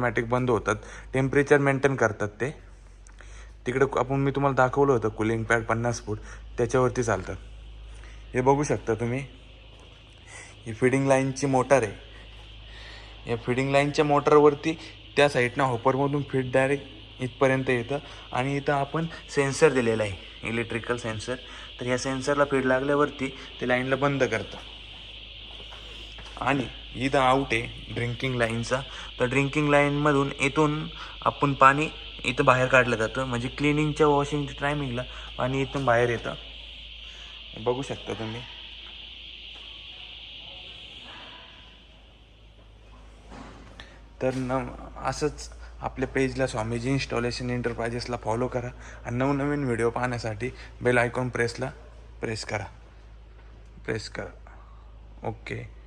Automatic बंद होतात, temperature maintain करतात ते. तिकडे मी तुम्हाला दाखवलं होतं कूलिंग पॅड 50 फूट त्याच्यावरती चालतात. हे बघू शकता तुम्ही, ही फिडिंग लाईनची मोटर आहे. या फिडिंग लाईनच्या मोटरवरती त्या साईडनं हॉपरमधून फीड डायरेक्ट इथपर्यंत येतं आणि इथं आपण सेन्सर दिलेला आहे, इलेक्ट्रिकल सेन्सर. तर ह्या सेन्सरला फीड लागल्यावरती ते लाईनला बंद करतं. आणि इथं आउट आहे ड्रिंकिंग लाईनचा. तर ड्रिंकिंग लाईनमधून इथून आपण पाणी इथं बाहेर काढलं जातं, म्हणजे क्लिनिंगच्या वॉशिंगच्या टायमिंगला पाणी इथून बाहेर येतं. बघू शकता तुम्ही. तर असंच आपल्या पेजला स्वामीजी इन्स्टॉलेशन एंटरप्राइजेसला फॉलो करा आणि नवनवीन व्हिडिओ पाहण्यासाठी बेल आयकॉन प्रेस करा. ओके.